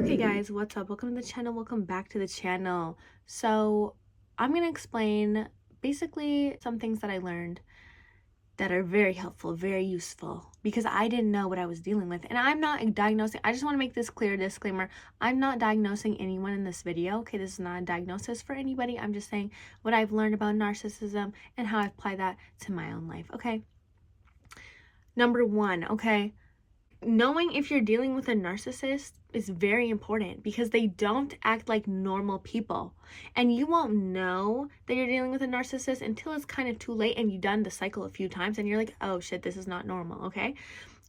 Hey guys, what's up? Welcome to the channel. Welcome back to the channel. So I'm going to explain basically some things that I learned that are very helpful, very useful, because I didn't know what I was dealing with. And I'm not diagnosing. I just want to make this clear disclaimer. I'm not diagnosing anyone in this video. Okay, this is not a diagnosis for anybody. I'm just saying what I've learned about narcissism and how I apply that to my own life. Okay. Number one, okay. Knowing if you're dealing with a narcissist is very important because they don't act like normal people. And you won't know that you're dealing with a narcissist until it's kind of too late and you've done the cycle a few times and you're like, oh shit, this is not normal, okay?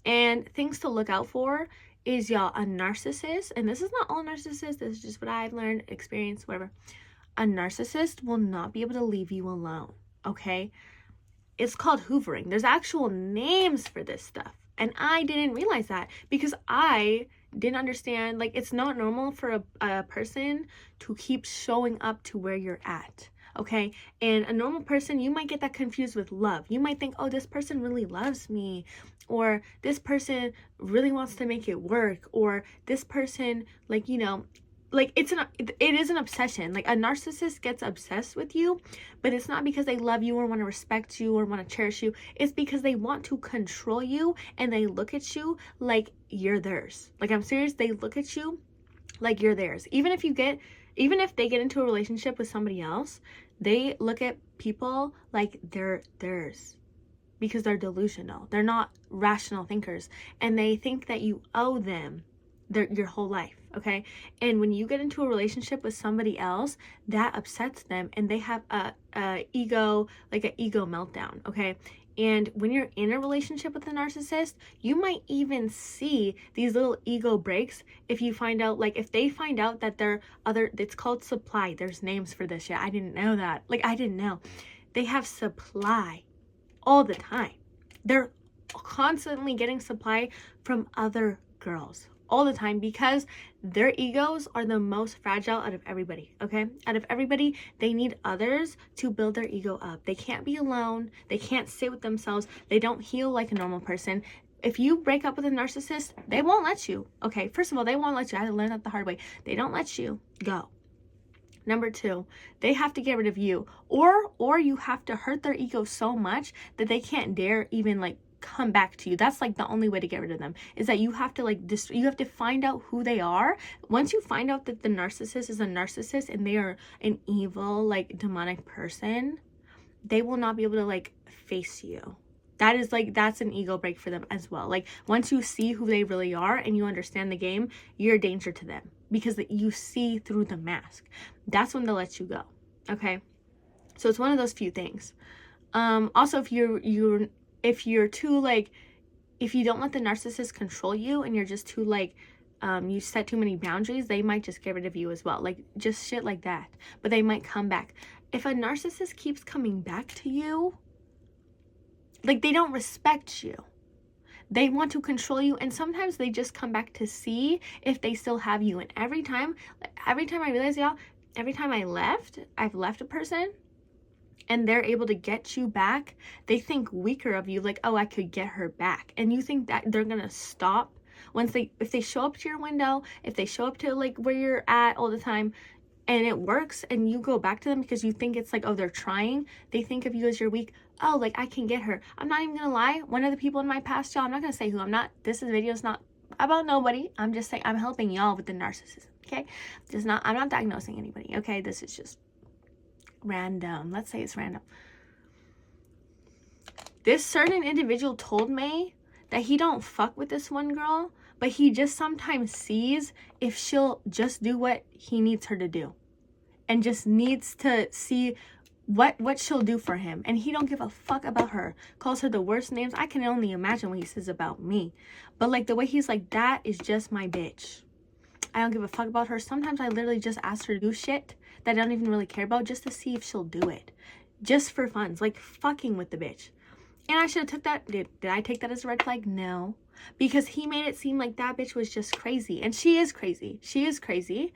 And things to look out for is, y'all, a narcissist, and this is not all narcissists, this is just what I've learned, experience, whatever. A narcissist will not be able to leave you alone, okay? It's called hoovering. There's actual names for this stuff. And I didn't realize that because I didn't understand, like, it's not normal for a person to keep showing up to where you're at, okay? And a normal person, you might get that confused with love. You might think, oh, this person really loves me, or this person really wants to make it work, or this person, like, you know, like it is an obsession. Like, a narcissist gets obsessed with you, but it's not because they love you or want to respect you or want to cherish you. It's because they want to control you and they look at you like you're theirs. Like, I'm serious, they look at you like you're theirs. Even if they get into a relationship with somebody else, they look at people like they're theirs because they're delusional. They're not rational thinkers, and they think that you owe them your whole life, okay? And when you get into a relationship with somebody else, that upsets them and they have a ego meltdown, okay? And when you're in a relationship with a narcissist, you might even see these little ego breaks if you find out, like, if they find out that it's called supply. There's names for this shit. I didn't know that. Like, I didn't know. They have supply all the time. They're constantly getting supply from other girls all the time because their egos are the most fragile out of everybody, okay? Out of everybody, they need others to build their ego up. They can't be alone. They can't sit with themselves. They don't heal like a normal person. If you break up with a narcissist, they won't let you, okay? First of all, they won't let you. I had to learn that the hard way. They don't let you go. Number two, they have to get rid of you, or you have to hurt their ego so much that they can't dare even, like, come back to you. That's like the only way to get rid of them, is that you have to, like, you have to find out who they are. Once you find out that the narcissist is a narcissist and they are an evil, like, demonic person, they will not be able to, like, face you. That is, like, that's an ego break for them as well. Like, once you see who they really are and you understand the game, you're a danger to them because you see through the mask. That's when they'll let you go, okay? So it's one of those few things. Also, if you're too, like, if you don't let the narcissist control you and you're just too, like, you set too many boundaries, they might just get rid of you as well. Like, just shit like that. But they might come back. If a narcissist keeps coming back to you, like, they don't respect you. They want to control you, and sometimes they just come back to see if they still have you. And every time I realize, y'all, every time I've left a person, and they're able to get you back, they think weaker of you, like, oh, I could get her back. And you think that they're gonna stop if they show up to your window, if they show up to, like, where you're at all the time, and it works, and you go back to them because you think it's like, oh, they're trying. They think of you as you're weak. Oh, like, I can get her. I'm not even gonna lie. One of the people in my past, y'all, I'm not gonna say who. This video is not about nobody. I'm just saying I'm helping y'all with the narcissism, okay? I'm not diagnosing anybody, okay? This is just random. Let's say it's random. This certain individual told me that he don't fuck with this one girl, but he just sometimes sees if she'll just do what he needs her to do, and just needs to see what she'll do for him. And he don't give a fuck about her. Calls her the worst names. I can only imagine what he says about me. But, like, the way he's like, that is just my bitch. I don't give a fuck about her. Sometimes I literally just ask her to do shit that I don't even really care about, just to see if she'll do it. Just for fun. It's like fucking with the bitch. And I should have took that. Did I take that as a red flag? No. Because he made it seem like that bitch was just crazy. And she is crazy. She is crazy.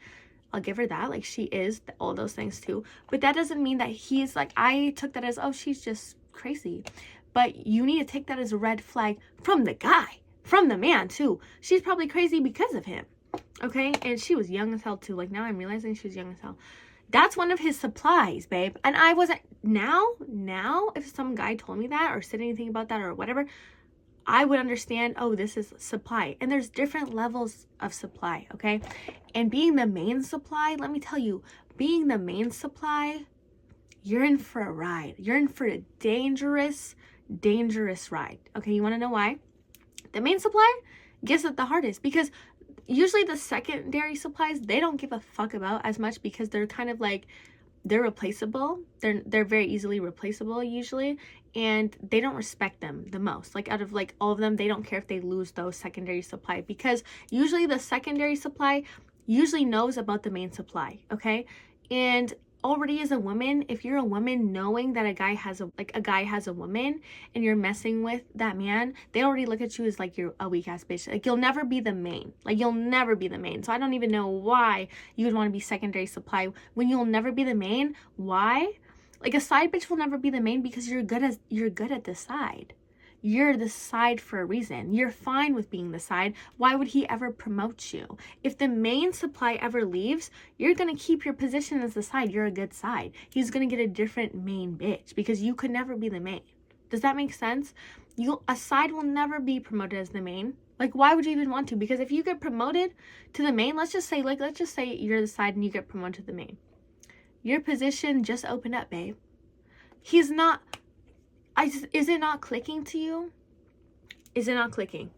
I'll give her that. Like, she is all those things too. But that doesn't mean that he's like, I took that as, oh, she's just crazy. But you need to take that as a red flag from the guy. From the man too. She's probably crazy because of him. Okay, and she was young as hell too. Like, now I'm realizing she was young as hell. That's one of his supplies, babe. And I wasn't, now, if some guy told me that or said anything about that or whatever, I would understand, oh, this is supply. And there's different levels of supply, okay? And being the main supply, let me tell you, being the main supply, you're in for a ride. You're in for a dangerous, dangerous ride. Okay, you want to know why? The main supply gets it the hardest because usually the secondary supplies, they don't give a fuck about as much because they're kind of like, they're replaceable. They're very easily replaceable usually, and they don't respect them the most. Like, out of like all of them, they don't care if they lose those secondary supply because usually the secondary supply usually knows about the main supply, okay? And already as a woman, if you're a woman knowing that a guy has a woman and you're messing with that man, they already look at you as like you're a weak ass bitch. Like, you'll never be the main. Like, you'll never be the main. So I don't even know why you would want to be secondary supply when you'll never be the main. Why? Like, a side bitch will never be the main because you're good at the side. You're the side for a reason. You're fine with being the side. Why would he ever promote you? If the main supply ever leaves, you're going to keep your position as the side. You're a good side. He's going to get a different main bitch because you could never be the main. Does that make sense? A side will never be promoted as the main. Like, why would you even want to? Because if you get promoted to the main, let's just say you're the side and you get promoted to the main. Your position just opened up, babe. He's not... is it not clicking to you? Is it not clicking?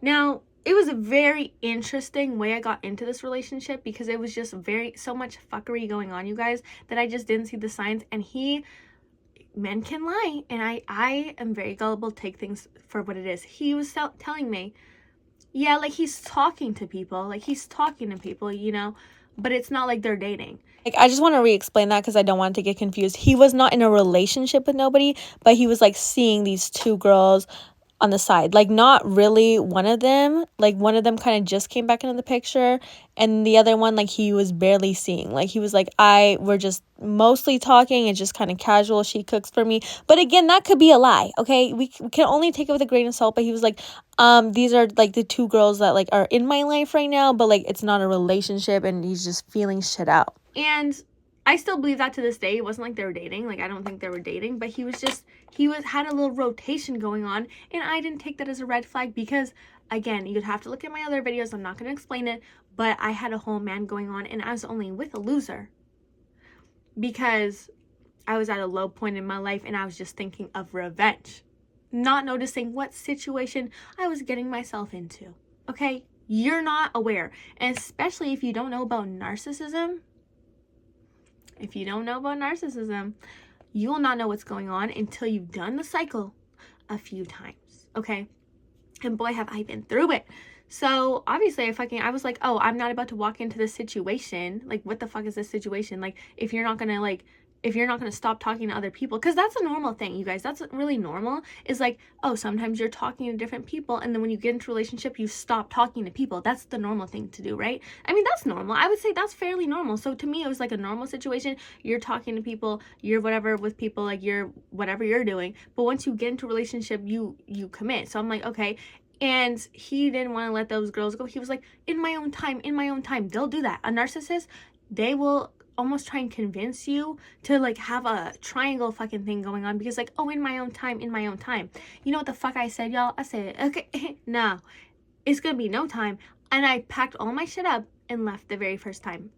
Now, it was a very interesting way I got into this relationship because it was just so much fuckery going on, you guys, that I just didn't see the signs. And men can lie. And I am very gullible, take things for what it is. He was telling me, yeah, like he's talking to people, you know, but it's not like they're dating. Like, I just want to re-explain that because I don't want it to get confused. He was not in a relationship with nobody, but he was like seeing these two girls on the side. Like, not really one of them. Like, one of them kind of just came back into the picture, and the other one, like, he was barely seeing. Like, he was like, we're just mostly talking. It's just kind of casual. She cooks for me. But again, that could be a lie, okay? We can only take it with a grain of salt. But he was like, these are like the two girls that like are in my life right now, but like it's not a relationship, and he's just feeling shit out. And I still believe that to this day. It wasn't like they were dating. Like, I don't think they were dating, but he had a little rotation going on, and I didn't take that as a red flag because, again, you'd have to look at my other videos. I'm not going to explain it, but I had a whole man going on, and I was only with a loser because I was at a low point in my life, and I was just thinking of revenge, not noticing what situation I was getting myself into, okay? You're not aware, and especially if you don't know about narcissism. If you don't know about narcissism, you will not know what's going on until you've done the cycle a few times, okay? And boy, have I been through it. So obviously I was like, oh, I'm not about to walk into this situation. Like, what the fuck is this situation? Like, if you're not gonna stop talking to other people, because that's a normal thing, you guys. That's really normal. Is like, oh, sometimes you're talking to different people, and then when you get into a relationship, you stop talking to people. That's the normal thing to do, right? I mean, that's normal. I would say that's fairly normal. So to me, it was like a normal situation. You're talking to people, you're whatever with people, like you're whatever you're doing. But once you get into a relationship, you commit. So I'm like, okay. And he didn't want to let those girls go. He was like, in my own time. They'll do that. A narcissist, they will almost try and convince you to like have a triangle fucking thing going on because like, oh, in my own time. You know what the fuck I said, y'all? I said, okay, no, it's gonna be no time. And I packed all my shit up and left the very first time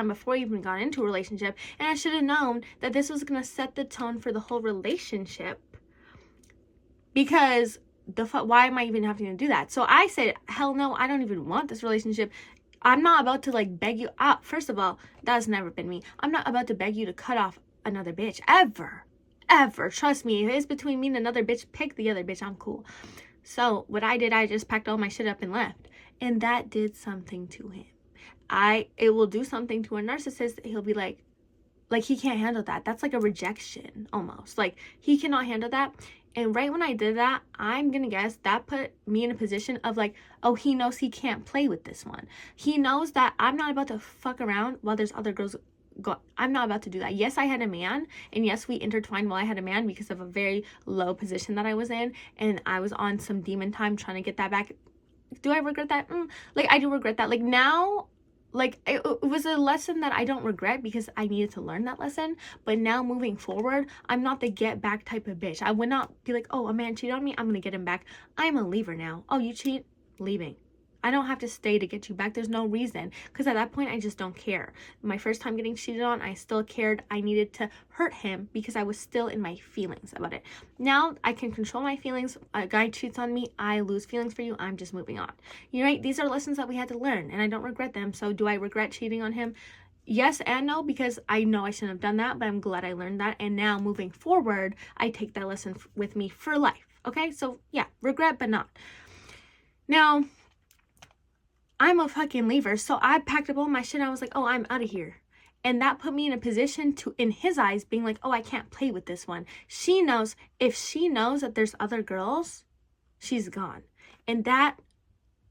before I even got into a relationship. And I should have known that this was gonna set the tone for the whole relationship, because why am I even having to do that? So I said, hell no, I don't even want this relationship. I'm not about to like beg you out. First of all, that's never been me. I'm not about to beg you to cut off another bitch ever. Trust me, if it's between me and another bitch, pick the other bitch. I'm cool. So what I did, I just packed all my shit up and left. And that did something to him. It will do something to a narcissist. He'll be like he can't handle that. That's like a rejection almost. Like, he cannot handle that. And right when I did that, I'm going to guess that put me in a position of like, oh, he knows he can't play with this one. He knows that I'm not about to fuck around while there's other girls. I'm not about to do that. Yes, I had a man. And yes, we intertwined while I had a man because of a very low position that I was in. And I was on some demon time trying to get that back. do I regret that? Like, I do regret that. Like, now, like, it was a lesson that I don't regret because I needed to learn that lesson. But now moving forward, I'm not the get back type of bitch. I would not be like, oh, a man cheated on me, I'm gonna get him back. I'm a leaver now. Oh, you cheat? Leaving. I don't have to stay to get you back. There's no reason, because at that point I just don't care. My first time getting cheated on, I still cared. I needed to hurt him because I was still in my feelings about it. Now I can control my feelings. A guy cheats on me, I lose feelings for you, I'm just moving on. You're right, these are lessons that we had to learn, and I don't regret them. So do I regret cheating on him? Yes and no, because I know I shouldn't have done that, but I'm glad I learned that. And now moving forward, I take that lesson with me for life. Okay, so yeah, regret but not. Now, I'm a fucking leaver, so I packed up all my shit and I was like, oh, I'm out of here. And that put me in a position to, in his eyes, being like, oh, I can't play with this one. She knows, if she knows that there's other girls, she's gone. And that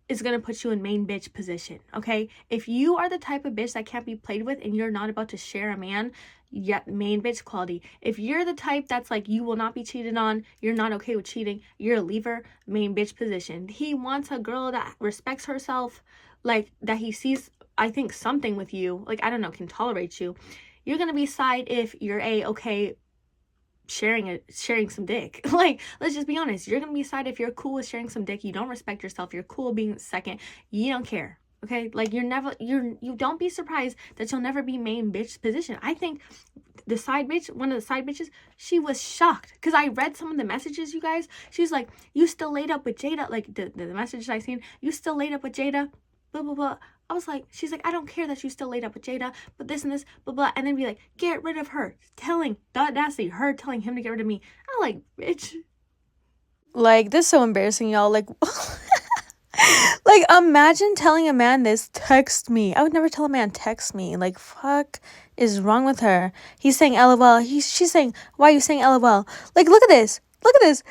is going to put you in main bitch position, okay? If you are the type of bitch that can't be played with and you're not about to share a man, yeah, main bitch quality. If you're the type that's like, you will not be cheated on, you're not okay with cheating, you're a leaver, main bitch position. He wants a girl that respects herself, like, that he sees, I think, something with you, like, I don't know, can tolerate you. You're going to be side if you're okay sharing some dick. Like, let's just be honest, you're gonna be side if you're cool with sharing some dick. You don't respect yourself, you're cool being second, you don't care. Okay, like, you don't be surprised that you'll never be main bitch position. I think the side bitch, one of the side bitches, she was shocked because I read some of the messages, you guys. She's like, you still laid up with Jada, like the messages I seen, you still laid up with Jada, blah blah blah. I was like, she's like, I don't care that you still laid up with Jada, but this and this, blah, blah. And then be like, get rid of her. Telling, the audacity, her telling him to get rid of me. I'm like, bitch. Like, this is so embarrassing, y'all. Like, like, imagine telling a man this, text me. I would never tell a man, text me. Like, fuck is wrong with her? He's saying LOL. She's saying, why are you saying LOL? Like, look at this. Look at this.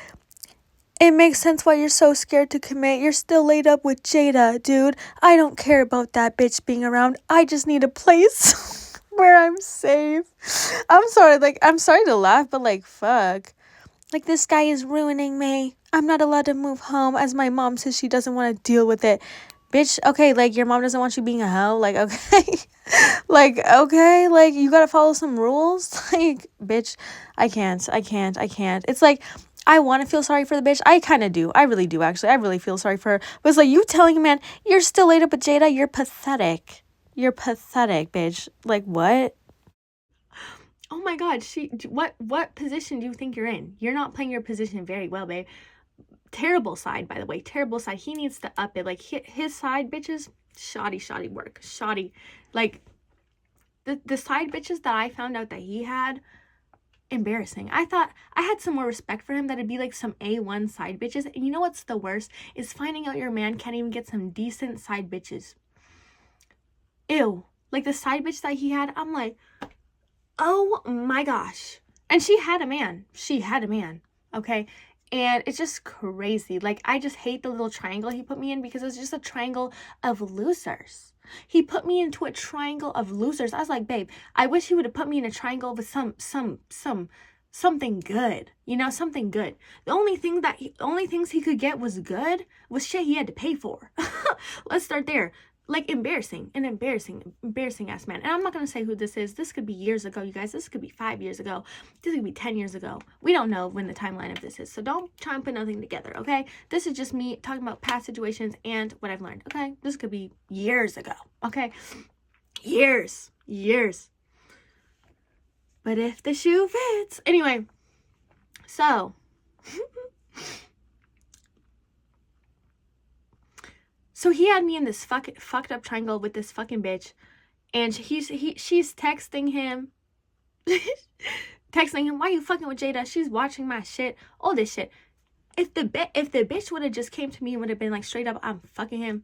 It makes sense why you're so scared to commit. You're still laid up with Jada, dude. I don't care about that bitch being around. I just need a place where I'm safe. I'm sorry, like, I'm sorry to laugh, but, like, fuck. Like, this guy is ruining me. I'm not allowed to move home as my mom says she doesn't want to deal with it. Bitch, okay, like, your mom doesn't want you being a hoe? Like, okay. Like, okay, like, you gotta follow some rules? Like, bitch, I can't. It's like, I want to feel sorry for the bitch. I kind of do. I really do, actually. I really feel sorry for her. But it's like, you telling a man, you're still laid up with Jada? You're pathetic. You're pathetic, bitch. Like, what? Oh my God, what position do you think you're in? You're not playing your position very well, babe. Terrible side, by the way. Terrible side. He needs to up it. Like, his side bitches, shoddy work. Shoddy. Like, the side bitches that I found out that he had, embarrassing. I thought I had some more respect for him, that it'd be like some A1 side bitches. And you know what's the worst? Is finding out your man can't even get some decent side bitches. Ew. Like, the side bitch that he had, I'm like, oh my gosh. And she had a man. Okay? And it's just crazy. Like, I just hate the little triangle he put me in, because it's just a triangle of losers. He put me into a triangle of losers. I was like, babe, I wish he would have put me in a triangle with something good. You know, something good. The only things he could get was good was shit he had to pay for. Let's start there. Like, embarrassing ass man. And I'm not going to say who this is. This could be years ago, you guys. This could be 5 years ago. This could be 10 years ago. We don't know when the timeline of this is. So don't try and put nothing together, okay? This is just me talking about past situations and what I've learned, okay? This could be years ago, okay? Years. But if the shoe fits. Anyway, so... So he had me in this fucked up triangle with this fucking bitch, and she's texting him, why you fucking with Jada? She's watching my shit, all this shit. If the bitch would have just came to me and would have been like, straight up, I'm fucking him,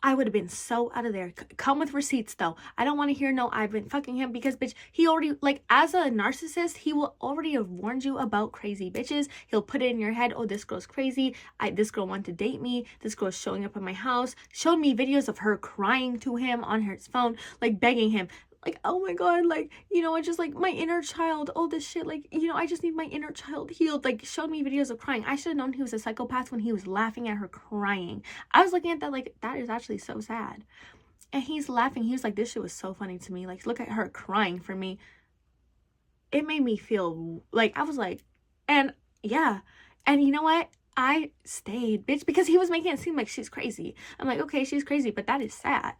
I would have been so out of there. Come with receipts, though. I don't want to hear no, I've been fucking him, because, bitch, he already, like, as a narcissist, he will already have warned you about crazy bitches. He'll put it in your head, oh, this girl's crazy. This girl wanted to date me. This girl's showing up at my house. Showed me videos of her crying to him on his phone, like, begging him. Like, oh my God, like, you know, it's just like my inner child, all this shit, like, you know, I just need my inner child healed. Like, showed me videos of crying. I should have known he was a psychopath when he was laughing at her crying. I was looking at that like, that is actually so sad. And he's laughing. He was like, this shit was so funny to me. Like, look at her crying for me. It made me feel like, I was like, and yeah. And you know what? I stayed, bitch, because he was making it seem like she's crazy. I'm like, okay, she's crazy, but that is sad.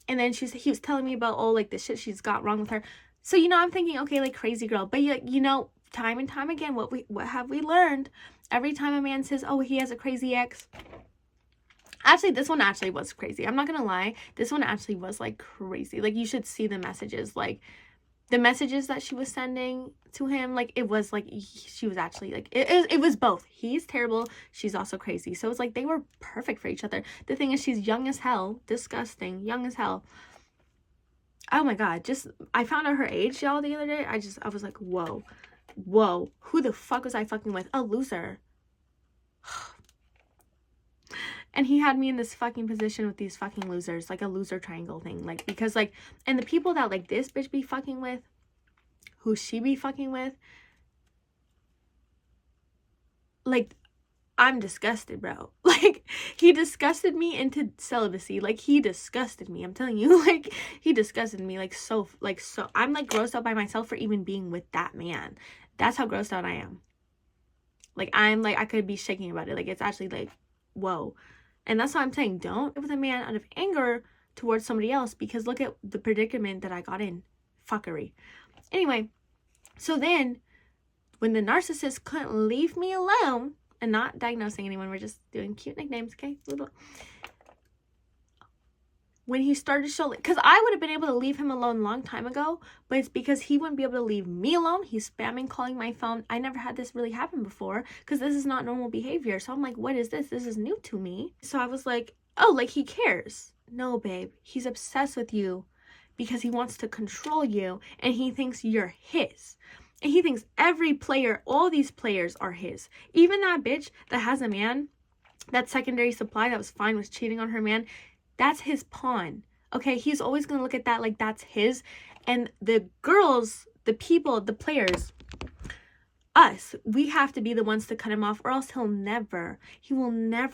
And then he was telling me about, oh, like the shit she's got wrong with her. So, you know, I'm thinking, okay, like crazy girl. But you know, time and time again, what have we learned? Every time a man says, oh, he has a crazy ex. Actually, this one actually was crazy. I'm not gonna lie. This one actually was like crazy. Like, you should see the messages. Like, the messages that she was sending to him, like, it was like she was actually like, it was both. He's terrible, she's also crazy. So it's like they were perfect for each other. The thing is, she's young as hell, disgusting, young as hell. Oh my God, just, I found out her age, y'all, the other day. I was like, whoa, who the fuck was I fucking with? A loser. And he had me in this fucking position with these fucking losers, like a loser triangle thing. Like, because like, and the people that like this bitch be fucking with, who she be fucking with, like, I'm disgusted, bro. Like, he disgusted me into celibacy. Like, he disgusted me. I'm telling you, like, he disgusted me. Like, so, I'm like grossed out by myself for even being with that man. That's how grossed out I am. Like, I'm like, I could be shaking about it. Like, it's actually like, whoa. And that's why I'm saying, don't get with a man out of anger towards somebody else, because look at the predicament that I got in. Fuckery. Anyway, so then when the narcissist couldn't leave me alone, and not diagnosing anyone, we're just doing cute nicknames, okay? When he started to show, because I would have been able to leave him alone a long time ago, but it's because he wouldn't be able to leave me alone. He's spamming, calling my phone. I never had this really happen before, because this is not normal behavior. So I'm like, what is this? This is new to me. So I was like, oh, like he cares. No, babe, he's obsessed with you because he wants to control you, and he thinks you're his. And he thinks every player, all these players are his. Even that bitch that has a man, that secondary supply that was fine, was cheating on her man, that's his pawn. Okay, he's always going to look at that like that's his. And the girls, the people, the players, us, we have to be the ones to cut him off, or else he will never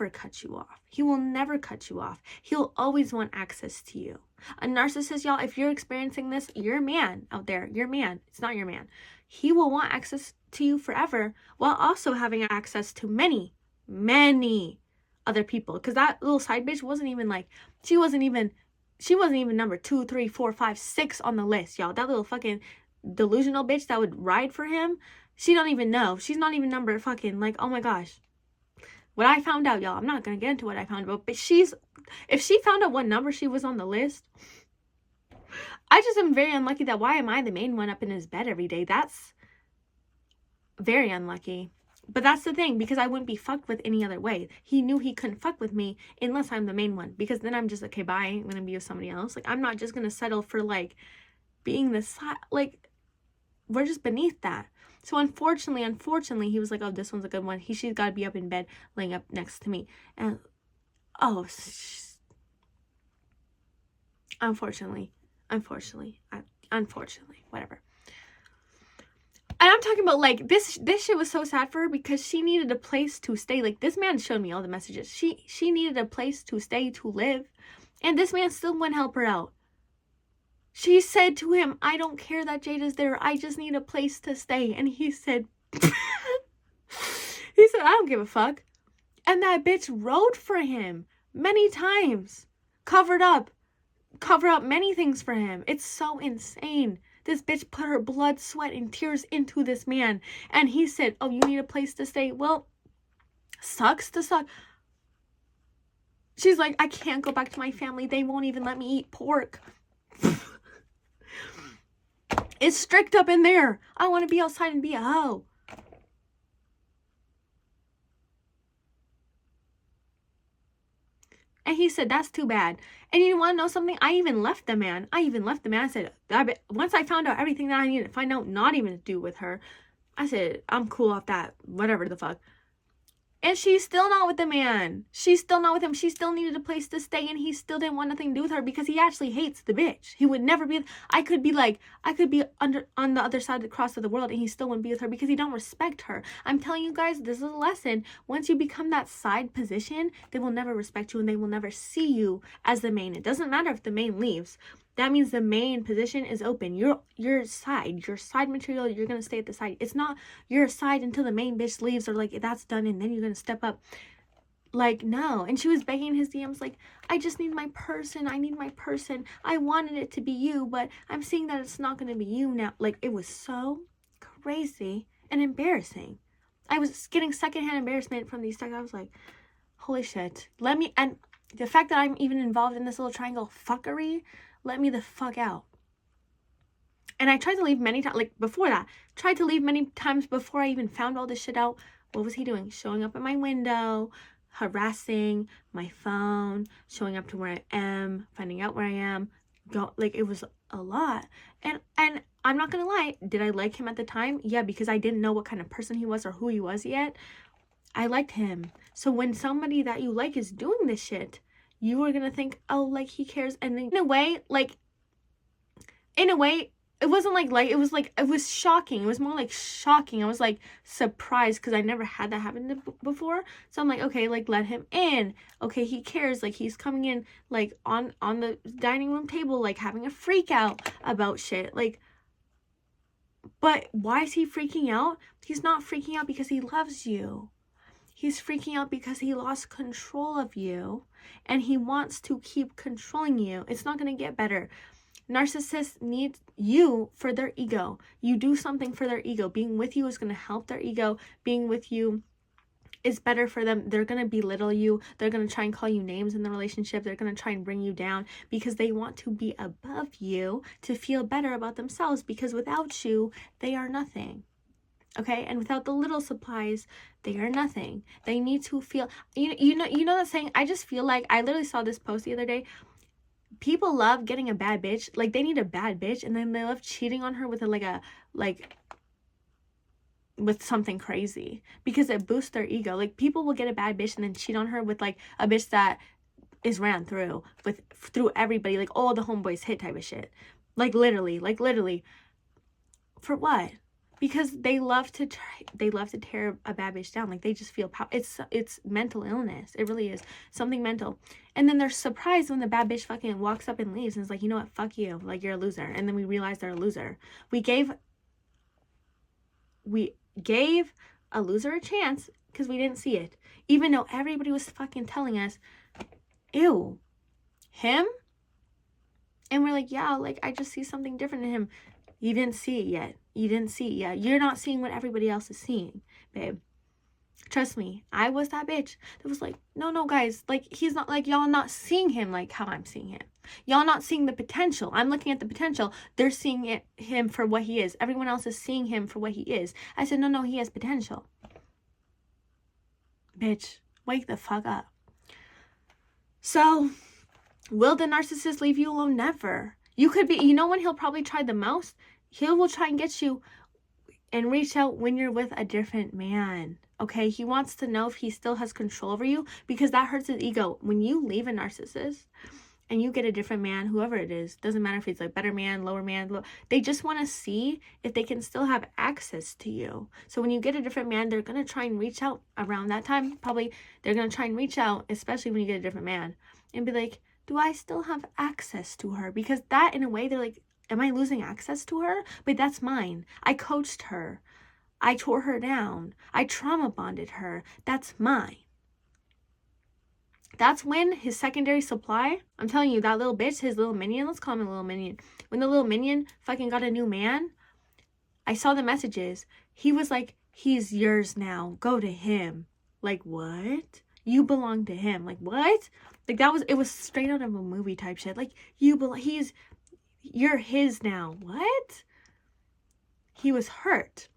cut you off. He will never cut you off. He'll always want access to you. A narcissist, y'all, if you're experiencing this, your man out there, your man, it's not your man. He will want access to you forever, while also having access to many other people. Because that little side bitch wasn't even like, she wasn't even number 2, 3, 4, 5, 6 on the list, y'all. That little fucking delusional bitch that would ride for him, she don't even know. She's not even number fucking, like, oh my gosh. What I found out, y'all, I'm not gonna get into what I found out, but if she found out what number she was on the list, I just am very unlucky. That why am I the main one up in his bed every day? That's very unlucky. But that's the thing, because I wouldn't be fucked with any other way. He knew he couldn't fuck with me unless I'm the main one, because then I'm just okay, bye, I'm gonna be with somebody else. Like, I'm not just gonna settle for like being the side, like, we're just beneath that. So unfortunately, he was like, oh, this one's a good one. She's got to be up in bed, laying up next to me. And, oh, unfortunately, whatever. And I'm talking about, like, this shit was so sad for her, because she needed a place to stay. Like, this man showed me all the messages. She needed a place to stay, to live. And this man still wouldn't help her out. She said to him, I don't care that Jade is there. I just need a place to stay. And he said, I don't give a fuck. And that bitch rode for him many times. Covered up many things for him. It's so insane. This bitch put her blood, sweat, and tears into this man. And he said, oh, you need a place to stay? Well, sucks to suck. She's like, I can't go back to my family. They won't even let me eat pork. It's strict up in there. I want to be outside and be a hoe. And he said, that's too bad. And you want to know something? I even left the man. I said, once I found out everything that I needed to find out, not even to do with her, I said, I'm cool off that, whatever the fuck. And she's still not with the man. She's still not with him. She still needed a place to stay, and he still didn't want nothing to do with her because he actually hates the bitch. He would never be. I could be under on the other side of the cross of the world, and he still wouldn't be with her because he don't respect her. I'm telling you guys, this is a lesson. Once you become that side position, they will never respect you, and they will never see you as the main. It doesn't matter if the main leaves. That means the main position is open. Your side material, you're gonna stay at the side. It's not your side until the main bitch leaves or like that's done and then you're gonna step up. Like, no. And she was begging his DMs like, I just need my person. I need my person. I wanted it to be you, but I'm seeing that it's not gonna be you now. Like, it was so crazy and embarrassing. I was getting secondhand embarrassment from these texts. I was like, holy shit. And the fact that I'm even involved in this little triangle fuckery, let me the fuck out. And I tried to leave many times, like before that, tried to leave many times before I even found all this shit out. What was he doing? Showing up at my window, harassing my phone, showing up to where I am, finding out where I am. Like, it was a lot. And I'm not gonna lie, did I like him at the time? Yeah, because I didn't know what kind of person he was or who he was yet. I liked him. So when somebody that you like is doing this shit, you were gonna think, oh, like, he cares. And then in a way, it wasn't it was shocking. It was more like shocking. I was like surprised because I never had that happen before. So I'm like, okay, like, let him in. Okay, he cares. Like, he's coming in like on the dining room table, like having a freak out about shit. Like, but why is he freaking out? He's not freaking out because he loves you. He's freaking out because he lost control of you and he wants to keep controlling you. It's not going to get better. Narcissists need you for their ego. You do something for their ego. Being with you is going to help their ego. Being with you is better for them. They're going to belittle you. They're going to try and call you names in the relationship. They're going to try and bring you down because they want to be above you to feel better about themselves, because without you, they are nothing. Okay, and without the little supplies, they are nothing. They need to feel, you know that saying, I just feel like, I literally saw this post the other day. People love getting a bad bitch. Like, they need a bad bitch, and then they love cheating on her with with something crazy because it boosts their ego. Like, people will get a bad bitch and then cheat on her with like a bitch that is ran through everybody, like all the homeboys hit type of shit. Like literally. For what? Because they love to tear a bad bitch down. Like, they just feel it's mental illness. It really is something mental. And then they're surprised when the bad bitch fucking walks up and leaves and is like, you know what, fuck you, like, you're a loser. And then we realize they're a loser. We gave a loser a chance because we didn't see it, even though everybody was fucking telling us, ew, him. And we're like, yeah, like, I just see something different in him. You didn't see it yet. You're not seeing what everybody else is seeing, babe. Trust me, I was that bitch that was like, no, guys, like, he's not, like, y'all not seeing him like how I'm seeing him. Y'all not seeing the potential. I'm looking at the potential. They're seeing him for what he is. Everyone else is seeing him for what he is. I said, no, he has potential. Bitch, wake the fuck up. So, will the narcissist leave you alone? Never. You could be, when he'll probably try the most? He will try and get you and reach out when you're with a different man. Okay, he wants to know if he still has control over you, because that hurts his ego. When you leave a narcissist and you get a different man, whoever it is, doesn't matter if it's like better man, lower man, they just want to see if they can still have access to you. So when you get a different man, they're going to try and reach out around that time. Probably they're going to try and reach out, especially when you get a different man, and be like, do I still have access to her? Because that, in a way, they're like, am I losing access to her? But that's mine. I coached her. I tore her down. I trauma bonded her. That's mine. That's when his secondary supply, I'm telling you, that little bitch, his little minion, let's call him a little minion. When the little minion fucking got a new man, I saw the messages. He was like, he's yours now. Go to him. Like, what? You belong to him. Like, what? Like, it was straight out of a movie type shit. Like, you're his now. What? He was hurt.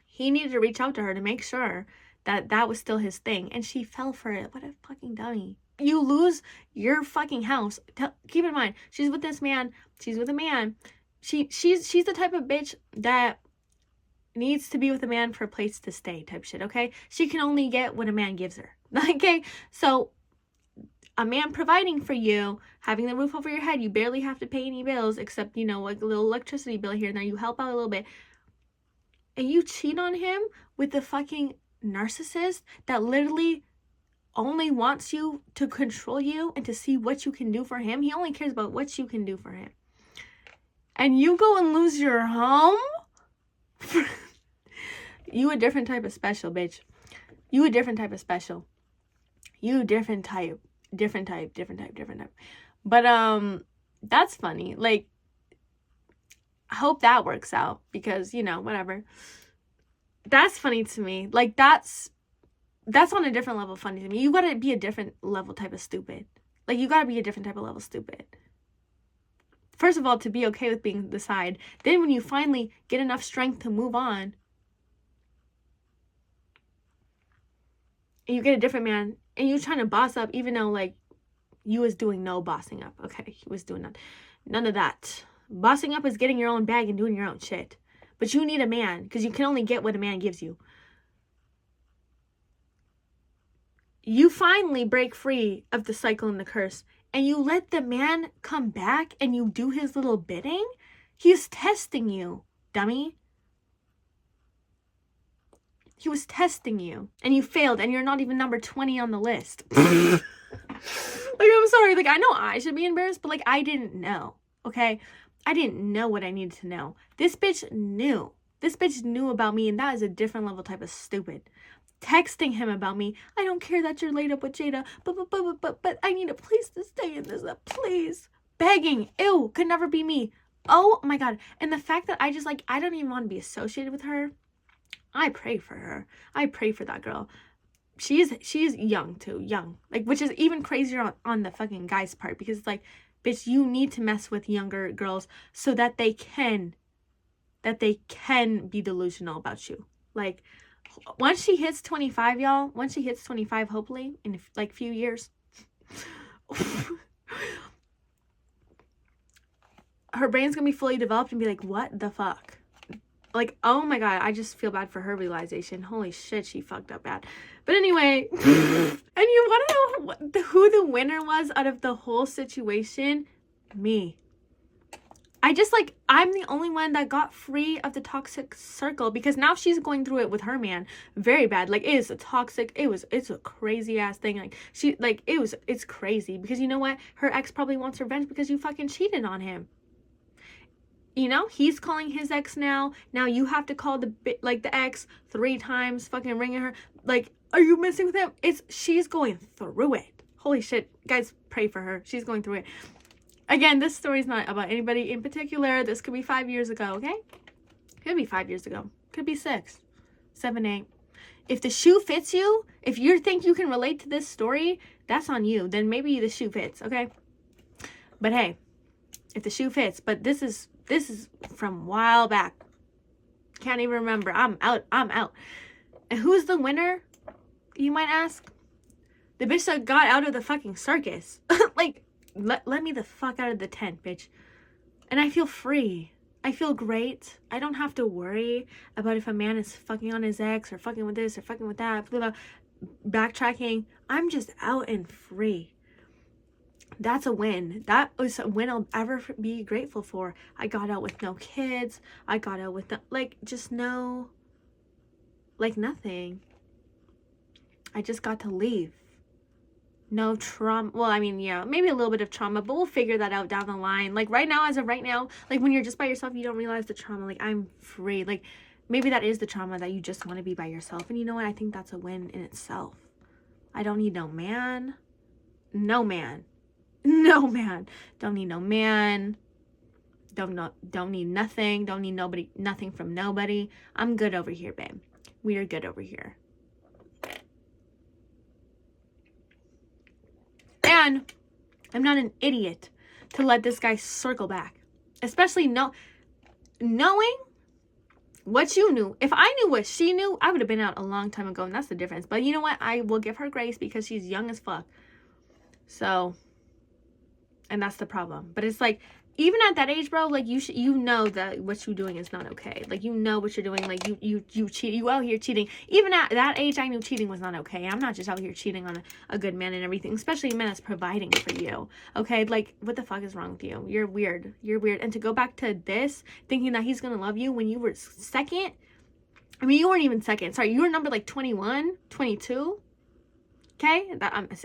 He needed to reach out to her to make sure that was still his thing. And she fell for it. What a fucking dummy. You lose your fucking house. Keep in mind, she's with this man. She's with a man. She's the type of bitch that needs to be with a man for a place to stay type shit, okay? She can only get what a man gives her, okay? So a man providing for you, having the roof over your head, you barely have to pay any bills except, you know, like a little electricity bill here and there, you help out a little bit, and you cheat on him with the fucking narcissist that literally only wants you to control you and to see what you can do for him. He only cares about what you can do for him. And you go and lose your home? You a different type of special, bitch. You a different type of special. You different type. But that's funny. Like, I hope that works out because, you know, whatever. That's funny to me. Like, that's on a different level funny to me. You gotta be a different level type of stupid. Like, you gotta be a different type of level stupid. First of all, to be okay with being the side. Then when you finally get enough strength to move on, and you get a different man, and you trying to boss up, even though, like, you was doing no bossing up. Okay, he was doing none of that. Bossing up is getting your own bag and doing your own shit. But you need a man, because you can only get what a man gives you. You finally break free of the cycle and the curse, and you let the man come back and you do his little bidding? He's testing you, dummy. He was testing you, and you failed, and you're not even number 20 on the list. Like, I'm sorry. Like, I know I should be embarrassed, but, like, I didn't know, okay? I didn't know what I needed to know. This bitch knew. This bitch knew about me, and that is a different level type of stupid. Texting him about me. I don't care that you're laid up with Jada, but I need a place to stay in this, please. Begging. Ew, could never be me. Oh, my God. And the fact that I just, like, I don't even want to be associated with her. I pray for her. I pray for that girl. She is young too, young. Like, which is even crazier on the fucking guy's part, because it's like, bitch, you need to mess with younger girls so that they can be delusional about you. Like, once she hits 25, y'all, once she hits 25, hopefully in like few years, her brain's gonna be fully developed and be like, what the fuck? Like, oh my God, I just feel bad for her realization. Holy shit, she fucked up bad. But anyway, and you want to know who the winner was out of the whole situation? Me. I'm the only one that got free of the toxic circle, because now she's going through it with her man very bad. Like, it is a toxic, it's a crazy ass thing. Like, it's crazy, because you know what? Her ex probably wants revenge because you fucking cheated on him. You know, he's calling his ex now. Now you have to call the ex 3 times, fucking ringing her. Like, are you messing with him? She's going through it. Holy shit. Guys, pray for her. She's going through it. Again, this story's not about anybody in particular. This could be 5 years ago, okay? Could be 5 years ago. Could be 6, 7, 8. If the shoe fits you, if you think you can relate to this story, that's on you. Then maybe the shoe fits, okay? But hey, if the shoe fits, but this is from a while back. Can't even remember. I'm out. And who's the winner, you might ask? The bitch that got out of the fucking circus. Like, let me the fuck out of the tent, bitch. And I feel free. I feel great. I don't have to worry about if a man is fucking on his ex or fucking with this or fucking with that. Blah, blah, backtracking. I'm just out and free. That's a win. That was a win I'll ever be grateful for. I got out with no kids. I got out with just no, like, nothing. I just got to leave. No trauma. Well, I mean, yeah, maybe a little bit of trauma, but we'll figure that out down the line. Like, right now, as of right now, like, when you're just by yourself, you don't realize the trauma. Like, I'm free. Like, maybe that is the trauma, that you just want to be by yourself. And you know what? I think that's a win in itself. I don't need no man. No man. No man. Don't need no man. Don't need nothing. Don't need nobody. Nothing from nobody. I'm good over here, babe. We are good over here. And I'm not an idiot to let this guy circle back. Especially knowing what you knew. If I knew what she knew, I would have been out a long time ago, and that's the difference. But you know what? I will give her grace because she's young as fuck. So, And that's the problem. But it's like, even at that age, bro, like, you know that what you're doing is not okay. Like, you know what you're doing. Like, you cheat. You out here cheating. Even at that age, I knew cheating was not okay. I'm not just out here cheating on a good man and everything, especially a man that's providing for you. Okay, like, what the fuck is wrong with you? You're weird. You're weird. And to go back to this, thinking that he's gonna love you when you were second. I mean, you weren't even second. Sorry, you were number like 21, 22. Okay,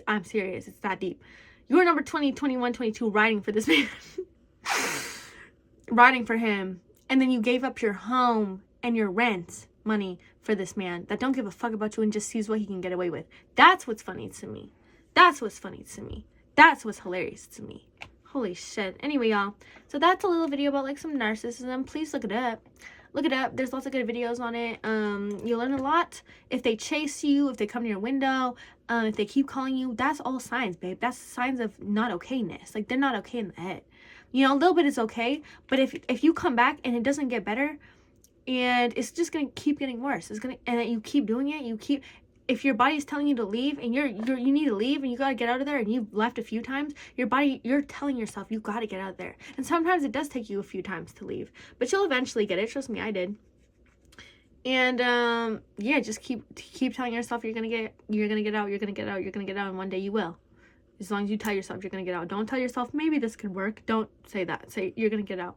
I'm serious. It's that deep. You were number 20, 21, 22 riding for this man. Riding for him. And then you gave up your home and your rent money for this man that don't give a fuck about you and just sees what he can get away with. That's what's funny to me. That's what's funny to me. That's what's hilarious to me. Holy shit. Anyway, y'all. So that's a little video about like some narcissism. Please look it up. Look it up. There's lots of good videos on it. You'll learn a lot. If they chase you, if they come to your window, if they keep calling you, that's all signs, babe. That's signs of not okayness. Like, they're not okay in the head. You know, a little bit is okay, but if you come back and it doesn't get better, and it's just gonna keep getting worse, and you keep doing it, if your body's telling you to leave and you need to leave and you gotta get out of there, and you've left a few times, you're telling yourself you gotta get out of there. And sometimes it does take you a few times to leave, but you'll eventually get it. Trust me, I did. And yeah, just keep telling yourself you're gonna get out, you're gonna get out, and one day you will. As long as you tell yourself you're gonna get out. Don't tell yourself maybe this could work. Don't say that. Say you're gonna get out.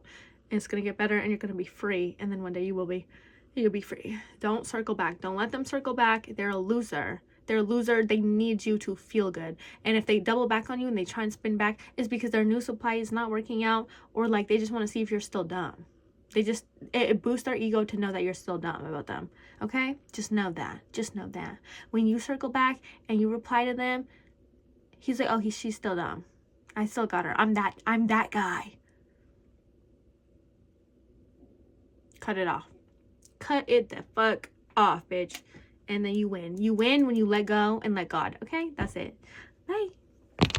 And it's gonna get better and you're gonna be free, and then one day you'll be free. Don't circle back. Don't let them circle back. They're a loser. They're a loser. They need you to feel good. And if they double back on you and they try and spin back, it's because their new supply is not working out, or like they just want to see if you're still dumb. It boosts their ego to know that you're still dumb about them. Okay? Just know that. Just know that. When you circle back and you reply to them, he's like, oh, she's still dumb. I still got her. I'm that guy. Cut it off. Cut it the fuck off, bitch. And then you win. You win when you let go and let God. Okay? That's it. Bye.